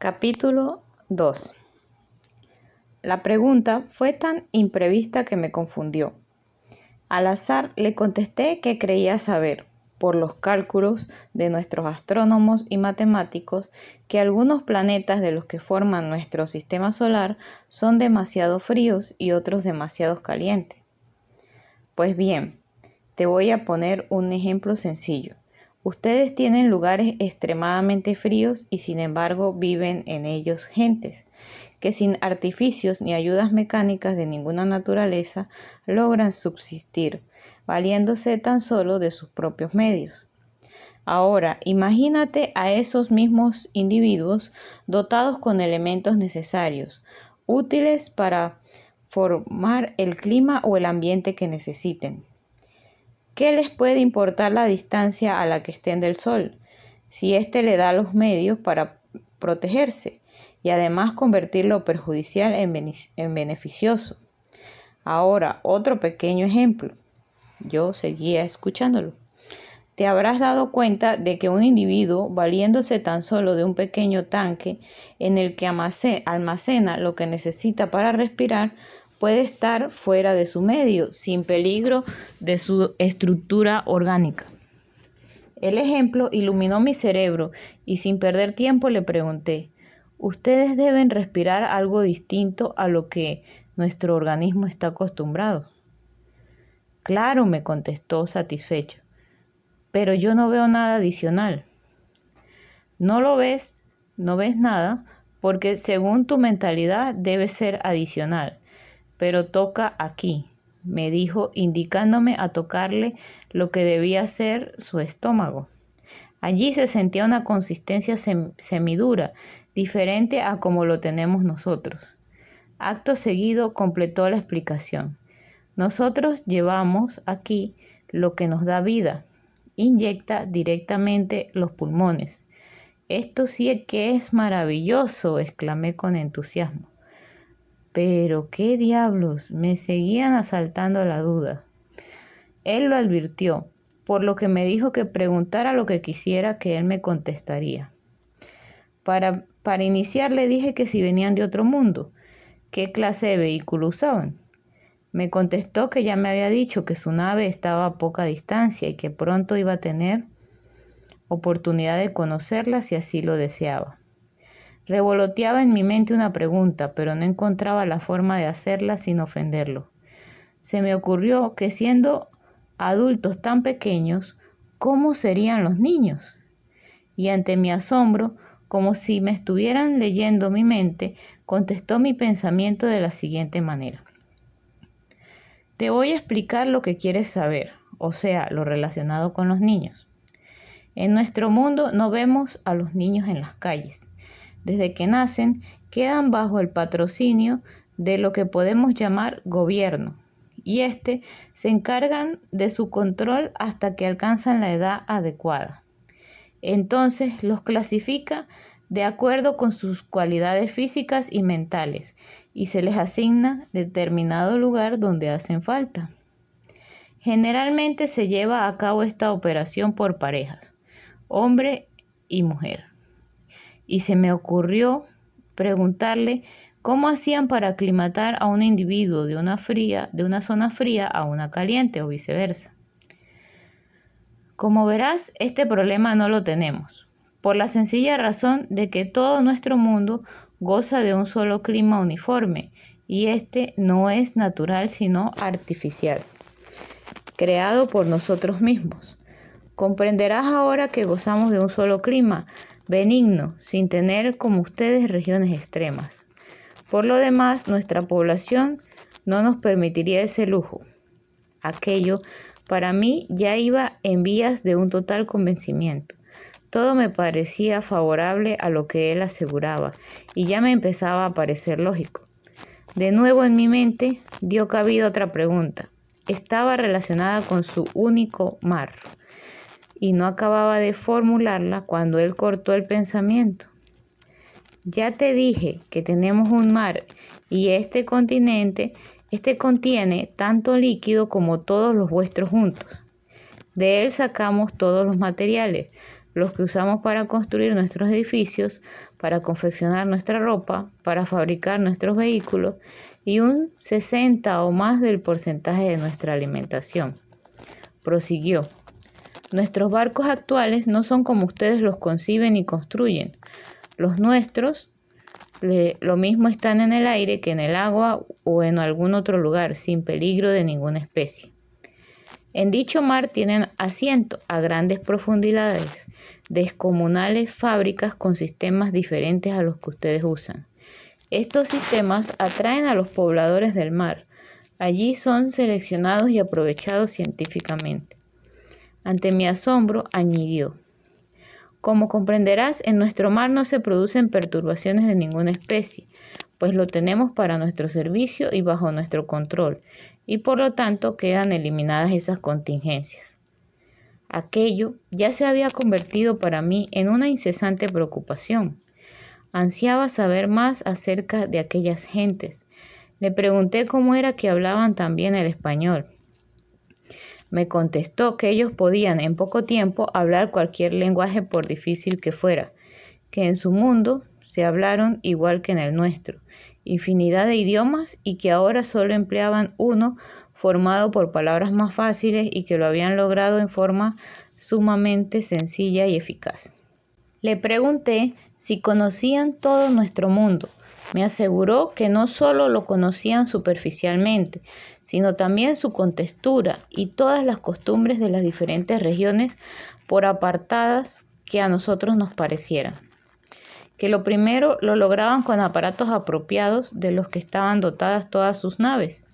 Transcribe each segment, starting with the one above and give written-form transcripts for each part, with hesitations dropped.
Capítulo 2. La pregunta fue tan imprevista que me confundió. Al azar le contesté que creía saber, por los cálculos de nuestros astrónomos y matemáticos, que algunos planetas de los que forman nuestro sistema solar son demasiado fríos y otros demasiado calientes. Pues bien, te voy a poner un ejemplo sencillo. Ustedes tienen lugares extremadamente fríos y sin embargo viven en ellos gentes que sin artificios ni ayudas mecánicas de ninguna naturaleza logran subsistir, valiéndose tan solo de sus propios medios. Ahora, imagínate a esos mismos individuos dotados con elementos necesarios, útiles para formar el clima o el ambiente que necesiten. ¿Qué les puede importar la distancia a la que estén del Sol, si éste le da los medios para protegerse y además convertir lo perjudicial en beneficioso? Ahora, otro pequeño ejemplo. Yo seguía escuchándolo. Te habrás dado cuenta de que un individuo, valiéndose tan solo de un pequeño tanque en el que almacena lo que necesita para respirar, puede estar fuera de su medio, sin peligro de su estructura orgánica. El ejemplo iluminó mi cerebro y sin perder tiempo le pregunté: ¿ustedes deben respirar algo distinto a lo que nuestro organismo está acostumbrado? Claro, me contestó satisfecho, pero yo no veo nada adicional. No lo ves, no ves nada, porque según tu mentalidad debe ser adicional. Pero toca aquí, me dijo, indicándome a tocarle lo que debía ser su estómago. Allí se sentía una consistencia semidura, diferente a como lo tenemos nosotros. Acto seguido completó la explicación. Nosotros llevamos aquí lo que nos da vida, inyecta directamente los pulmones. Esto sí que es maravilloso, exclamé con entusiasmo. Pero qué diablos, me seguían asaltando la duda. Él lo advirtió, por lo que me dijo que preguntara lo que quisiera que él me contestaría. Para iniciar le dije que si venían de otro mundo, ¿qué clase de vehículo usaban? Me contestó que ya me había dicho que su nave estaba a poca distancia y que pronto iba a tener oportunidad de conocerla si así lo deseaba. Revoloteaba en mi mente una pregunta, pero no encontraba la forma de hacerla sin ofenderlo. Se me ocurrió que siendo adultos tan pequeños, ¿cómo serían los niños? Y ante mi asombro, como si me estuvieran leyendo mi mente, contestó mi pensamiento de la siguiente manera. Te voy a explicar lo que quieres saber, o sea, lo relacionado con los niños. En nuestro mundo no vemos a los niños en las calles. Desde que nacen, quedan bajo el patrocinio de lo que podemos llamar gobierno, y se encargan de su control hasta que alcanzan la edad adecuada. Entonces los clasifica de acuerdo con sus cualidades físicas y mentales, y se les asigna determinado lugar donde hacen falta. Generalmente se lleva a cabo esta operación por parejas, hombre y mujer. Y se me ocurrió preguntarle cómo hacían para aclimatar a un individuo de una zona fría a una caliente o viceversa. Como verás, este problema no lo tenemos, por la sencilla razón de que todo nuestro mundo goza de un solo clima uniforme, y este no es natural sino artificial, creado por nosotros mismos. Comprenderás ahora que gozamos de un solo clima, benigno, sin tener como ustedes regiones extremas. Por lo demás, nuestra población no nos permitiría ese lujo. Aquello, para mí, ya iba en vías de un total convencimiento. Todo me parecía favorable a lo que él aseguraba, y ya me empezaba a parecer lógico. De nuevo en mi mente dio cabida otra pregunta. Estaba relacionada con su único mar, y no acababa de formularla cuando él cortó el pensamiento. Ya te dije que tenemos un mar y este contiene tanto líquido como todos los vuestros juntos. De él sacamos todos los materiales, los que usamos para construir nuestros edificios, para confeccionar nuestra ropa, para fabricar nuestros vehículos y un 60 o más del porcentaje de nuestra alimentación. Prosiguió: nuestros barcos actuales no son como ustedes los conciben y construyen. Los nuestros, lo mismo, están en el aire que en el agua o en algún otro lugar, sin peligro de ninguna especie. En dicho mar tienen asiento a grandes profundidades descomunales fábricas con sistemas diferentes a los que ustedes usan. Estos sistemas atraen a los pobladores del mar. Allí son seleccionados y aprovechados científicamente. Ante mi asombro, añadió: como comprenderás, en nuestro mar no se producen perturbaciones de ninguna especie, pues lo tenemos para nuestro servicio y bajo nuestro control, y por lo tanto quedan eliminadas esas contingencias. Aquello ya se había convertido para mí en una incesante preocupación. Ansiaba saber más acerca de aquellas gentes. Le pregunté cómo era que hablaban tan bien el español. Me contestó que ellos podían en poco tiempo hablar cualquier lenguaje por difícil que fuera, que en su mundo se hablaron igual que en el nuestro, infinidad de idiomas, y que ahora solo empleaban uno formado por palabras más fáciles y que lo habían logrado en forma sumamente sencilla y eficaz. Le pregunté si conocían todo nuestro mundo. Me aseguró que no solo lo conocían superficialmente, sino también su contextura y todas las costumbres de las diferentes regiones, por apartadas que a nosotros nos parecieran. Que lo primero lo lograban con aparatos apropiados de los que estaban dotadas todas sus naves,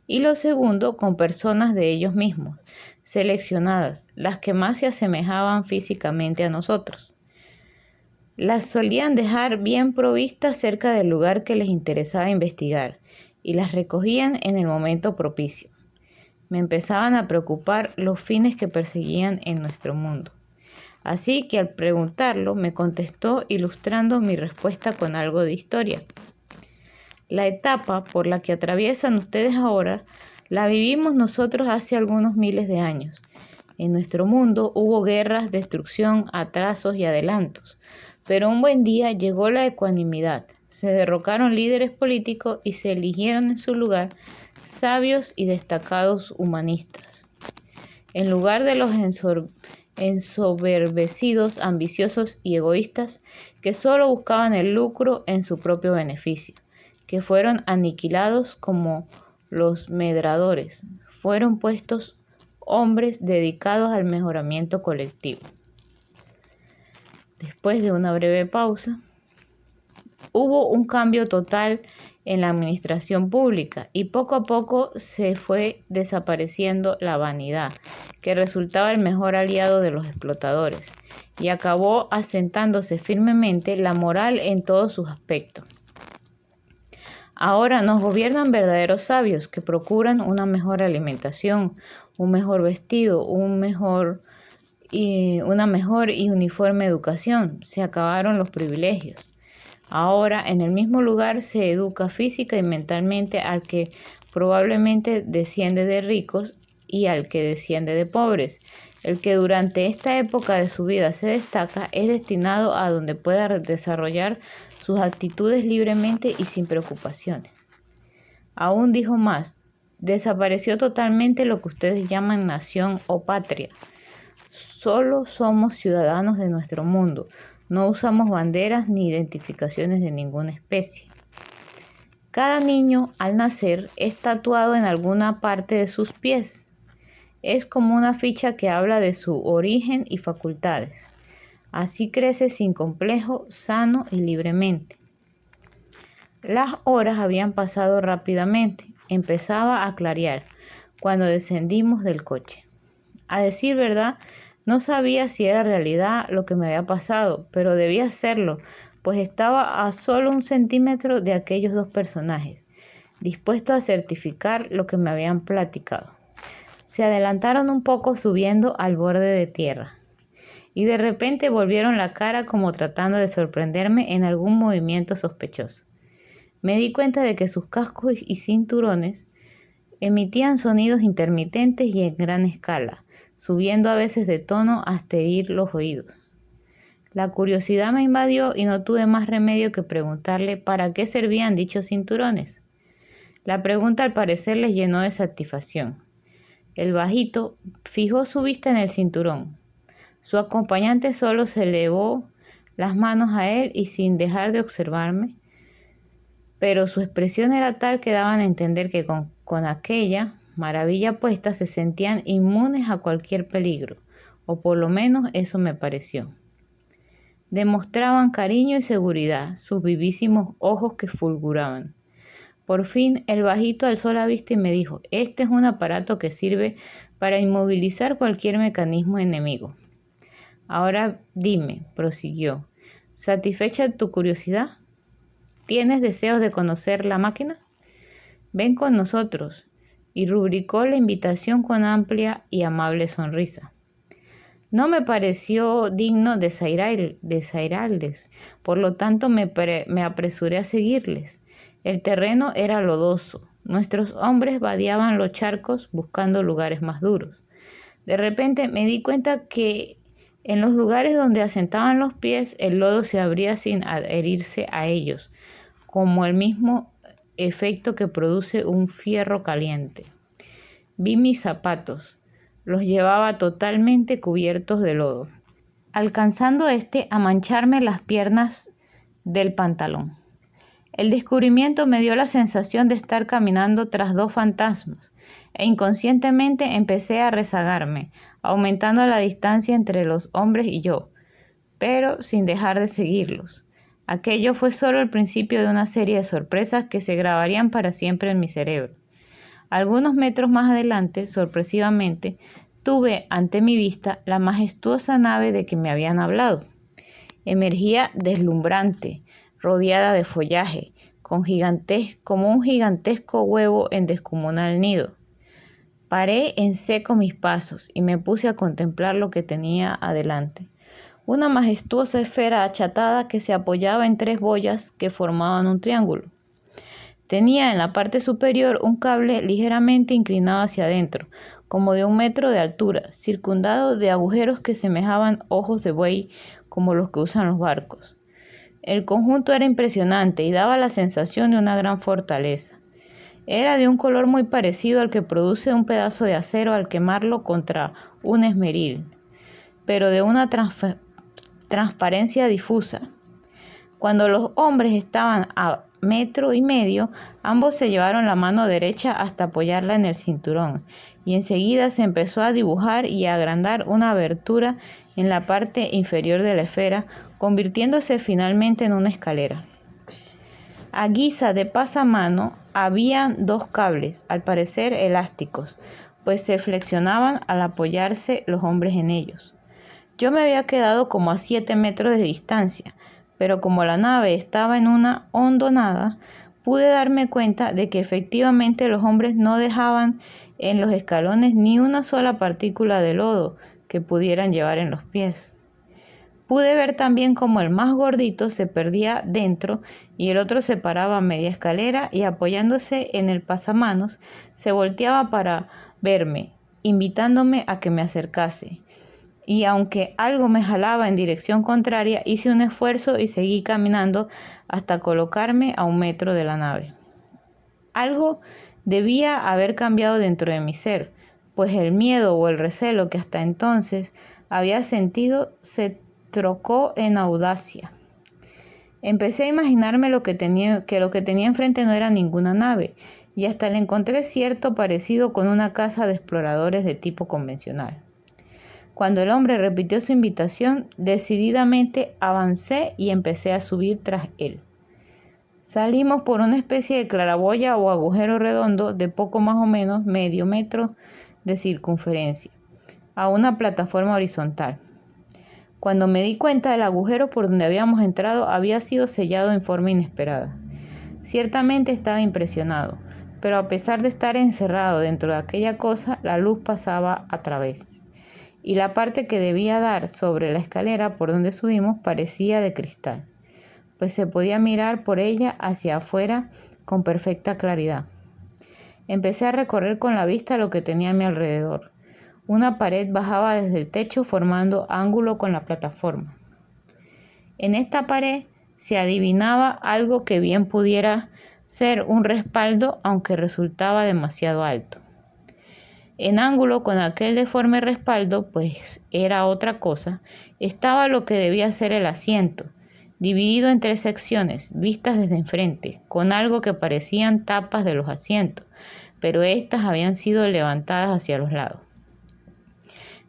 y lo segundo con personas de ellos mismos, seleccionadas, las que más se asemejaban físicamente a nosotros. Las solían dejar bien provistas cerca del lugar que les interesaba investigar y las recogían en el momento propicio. Me empezaban a preocupar los fines que perseguían en nuestro mundo. Así que al preguntarlo me contestó ilustrando mi respuesta con algo de historia. La etapa por la que atraviesan ustedes ahora la vivimos nosotros hace algunos miles de años. En nuestro mundo hubo guerras, destrucción, atrasos y adelantos. Pero un buen día llegó la ecuanimidad, se derrocaron líderes políticos y se eligieron en su lugar sabios y destacados humanistas. En lugar de los ensoberbecidos, ambiciosos y egoístas que solo buscaban el lucro en su propio beneficio, que fueron aniquilados como los medradores, fueron puestos hombres dedicados al mejoramiento colectivo. Después de una breve pausa, hubo un cambio total en la administración pública y poco a poco se fue desapareciendo la vanidad, que resultaba el mejor aliado de los explotadores, y acabó asentándose firmemente la moral en todos sus aspectos. Ahora nos gobiernan verdaderos sabios que procuran una mejor alimentación, un mejor vestido, una mejor y uniforme educación. Se acabaron los privilegios. Ahora en el mismo lugar se educa física y mentalmente al que probablemente desciende de ricos y al que desciende de pobres. El que durante esta época de su vida se destaca es destinado a donde pueda desarrollar sus actitudes libremente y sin preocupaciones. Aún dijo más: desapareció totalmente lo que ustedes llaman nación o patria. Solo somos ciudadanos de nuestro mundo. No usamos banderas ni identificaciones de ninguna especie. Cada niño al nacer es tatuado en alguna parte de sus pies. Es como una ficha que habla de su origen y facultades. Así crece sin complejo, sano y libremente. Las horas habían pasado rápidamente. Empezaba a clarear cuando descendimos del coche. A decir verdad, no sabía si era realidad lo que me había pasado, pero debía serlo, pues estaba a solo 1 centímetro de aquellos dos personajes, dispuestos a certificar lo que me habían platicado. Se adelantaron un poco subiendo al borde de tierra, y de repente volvieron la cara como tratando de sorprenderme en algún movimiento sospechoso. Me di cuenta de que sus cascos y cinturones emitían sonidos intermitentes y en gran escala, subiendo a veces de tono hasta herir los oídos. La curiosidad me invadió y no tuve más remedio que preguntarle para qué servían dichos cinturones. La pregunta al parecer les llenó de satisfacción. El bajito fijó su vista en el cinturón. Su acompañante solo se elevó las manos a él y sin dejar de observarme, pero su expresión era tal que daban a entender que con aquella maravilla puesta se sentían inmunes a cualquier peligro, o por lo menos eso me pareció. Demostraban cariño y seguridad, sus vivísimos ojos que fulguraban. Por fin el bajito alzó la vista y me dijo: «Este es un aparato que sirve para inmovilizar cualquier mecanismo enemigo. Ahora dime», prosiguió, «¿satisfecha tu curiosidad? ¿Tienes deseos de conocer la máquina? Ven con nosotros», y rubricó la invitación con amplia y amable sonrisa. No me pareció digno desairarles, por lo tanto me apresuré a seguirles. El terreno era lodoso. Nuestros hombres vadeaban los charcos buscando lugares más duros. De repente me di cuenta que en los lugares donde asentaban los pies el lodo se abría sin adherirse a ellos, como el mismo efecto que produce un fierro caliente. Vi mis zapatos. Los llevaba totalmente cubiertos de lodo, alcanzando a mancharme las piernas del pantalón. El descubrimiento me dio la sensación de estar caminando tras dos fantasmas, e inconscientemente empecé a rezagarme, aumentando la distancia entre los hombres y yo, pero sin dejar de seguirlos. Aquello fue solo el principio de una serie de sorpresas que se grabarían para siempre en mi cerebro. Algunos metros más adelante, sorpresivamente, tuve ante mi vista la majestuosa nave de que me habían hablado. Emergía deslumbrante, rodeada de follaje, como un gigantesco huevo en descomunal nido. Paré en seco mis pasos y me puse a contemplar lo que tenía adelante. Una majestuosa esfera achatada que se apoyaba en tres boyas que formaban un triángulo. Tenía en la parte superior un cable ligeramente inclinado hacia adentro, como de 1 metro de altura, circundado de agujeros que semejaban ojos de buey como los que usan los barcos. El conjunto era impresionante y daba la sensación de una gran fortaleza. Era de un color muy parecido al que produce un pedazo de acero al quemarlo contra un esmeril, pero de una transparencia difusa. Cuando los hombres estaban a 1,5 metros, ambos se llevaron la mano derecha hasta apoyarla en el cinturón, y enseguida se empezó a dibujar y a agrandar una abertura en la parte inferior de la esfera, convirtiéndose finalmente en una escalera. A guisa de pasamano habían 2 cables, al parecer elásticos, pues se flexionaban al apoyarse los hombres en ellos. Yo me había quedado como a 7 metros de distancia, pero como la nave estaba en una hondonada, pude darme cuenta de que efectivamente los hombres no dejaban en los escalones ni una sola partícula de lodo que pudieran llevar en los pies. Pude ver también cómo el más gordito se perdía dentro y el otro se paraba a media escalera y, apoyándose en el pasamanos, se volteaba para verme, invitándome a que me acercase. Y aunque algo me jalaba en dirección contraria, hice un esfuerzo y seguí caminando hasta colocarme a 1 metro de la nave. Algo debía haber cambiado dentro de mi ser, pues el miedo o el recelo que hasta entonces había sentido se trocó en audacia. Empecé a imaginarme que lo que tenía enfrente no era ninguna nave, y hasta le encontré cierto parecido con una casa de exploradores de tipo convencional. Cuando el hombre repitió su invitación, decididamente avancé y empecé a subir tras él. Salimos por una especie de claraboya o agujero redondo de poco más o menos medio metro de circunferencia, a una plataforma horizontal. Cuando me di cuenta, el agujero por donde habíamos entrado había sido sellado en forma inesperada. Ciertamente estaba impresionado, pero a pesar de estar encerrado dentro de aquella cosa, la luz pasaba a través, y la parte que debía dar sobre la escalera por donde subimos parecía de cristal, pues se podía mirar por ella hacia afuera con perfecta claridad. Empecé a recorrer con la vista lo que tenía a mi alrededor. Una pared bajaba desde el techo formando ángulo con la plataforma. En esta pared se adivinaba algo que bien pudiera ser un respaldo, aunque resultaba demasiado alto. En ángulo con aquel deforme respaldo, pues era otra cosa, estaba lo que debía ser el asiento, dividido en 3 secciones, vistas desde enfrente, con algo que parecían tapas de los asientos, pero éstas habían sido levantadas hacia los lados.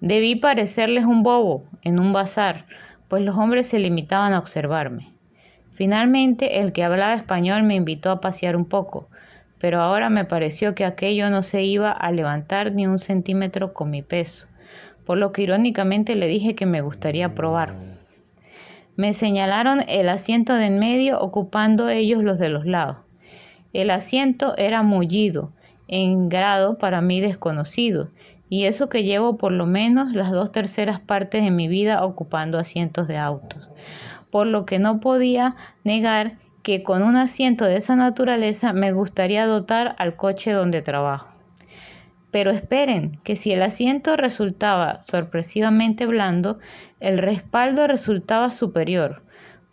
Debí parecerles un bobo en un bazar, pues los hombres se limitaban a observarme. Finalmente, el que hablaba español me invitó a pasear un poco, pero ahora me pareció que aquello no se iba a levantar ni 1 centímetro con mi peso, por lo que irónicamente le dije que me gustaría probar. Me señalaron el asiento de en medio, ocupando ellos los de los lados. El asiento era mullido, en grado para mí desconocido, y eso que llevo por lo menos las 2/3 partes de mi vida ocupando asientos de autos, por lo que no podía negar que con un asiento de esa naturaleza me gustaría dotar al coche donde trabajo. Pero esperen, que si el asiento resultaba sorpresivamente blando, el respaldo resultaba superior,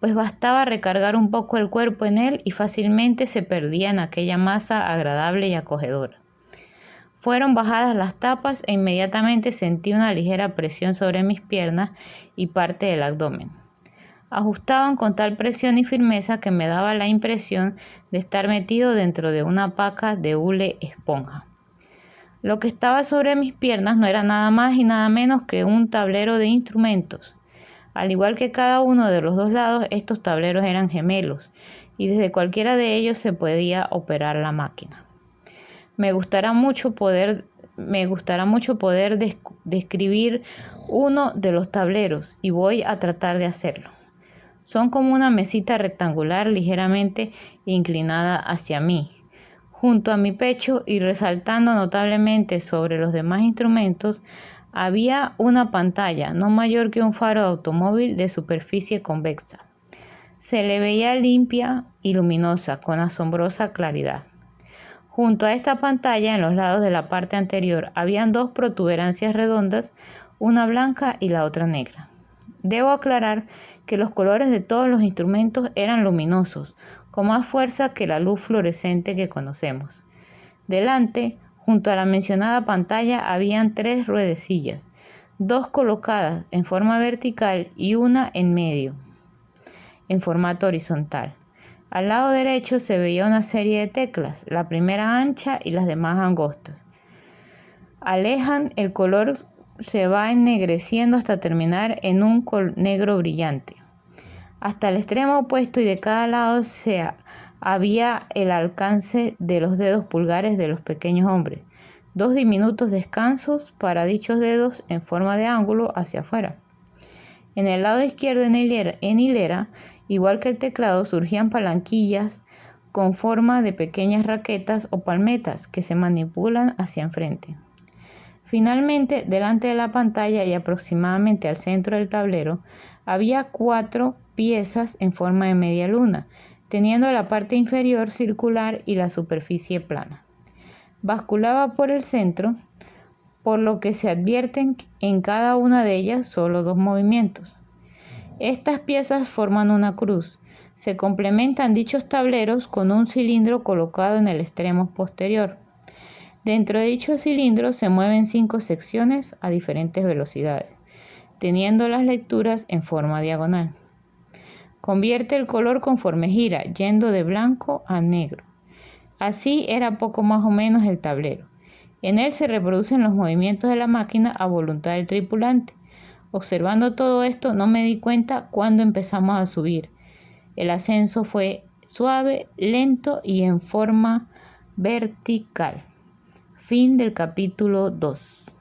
pues bastaba recargar un poco el cuerpo en él y fácilmente se perdía en aquella masa agradable y acogedora. Fueron bajadas las tapas e inmediatamente sentí una ligera presión sobre mis piernas y parte del abdomen. Ajustaban con tal presión y firmeza que me daba la impresión de estar metido dentro de una paca de hule esponja. Lo que estaba sobre mis piernas no era nada más y nada menos que un tablero de instrumentos. Al igual que cada uno de los 2 lados, estos tableros eran gemelos y desde cualquiera de ellos se podía operar la máquina. Me gustará mucho poder describir uno de los tableros y voy a tratar de hacerlo. Son como una mesita rectangular ligeramente inclinada hacia mí, junto a mi pecho y resaltando notablemente sobre los demás instrumentos, había una pantalla no mayor que un faro de automóvil de superficie convexa. Se le veía limpia y luminosa, con asombrosa claridad. Junto a esta pantalla, en los lados de la parte anterior, habían 2 protuberancias redondas, una blanca y la otra negra. Debo aclarar que los colores de todos los instrumentos eran luminosos, con más fuerza que la luz fluorescente que conocemos. Delante, junto a la mencionada pantalla, habían 3 ruedecillas, 2 colocadas en forma vertical y una en medio, en formato horizontal. Al lado derecho se veía una serie de teclas, la primera ancha y las demás angostas. Alejan, el color se va ennegreciendo hasta terminar en un negro brillante. Hasta el extremo opuesto y de cada lado había el alcance de los dedos pulgares de los pequeños hombres, 2 diminutos descansos para dichos dedos en forma de ángulo hacia afuera. En el lado izquierdo en hilera, igual que el teclado, surgían palanquillas con forma de pequeñas raquetas o palmetas que se manipulan hacia enfrente. Finalmente, delante de la pantalla y aproximadamente al centro del tablero, había 4 piezas en forma de media luna, teniendo la parte inferior circular y la superficie plana. Basculaba por el centro, por lo que se advierten en cada una de ellas solo 2 movimientos. Estas piezas forman una cruz. Se complementan dichos tableros con un cilindro colocado en el extremo posterior. Dentro de dicho cilindro se mueven 5 secciones a diferentes velocidades, teniendo las lecturas en forma diagonal. Convierte el color conforme gira, yendo de blanco a negro. Así era poco más o menos el tablero. En él se reproducen los movimientos de la máquina a voluntad del tripulante. Observando todo esto, no me di cuenta cuando empezamos a subir. El ascenso fue suave, lento y en forma vertical. Fin del capítulo 2.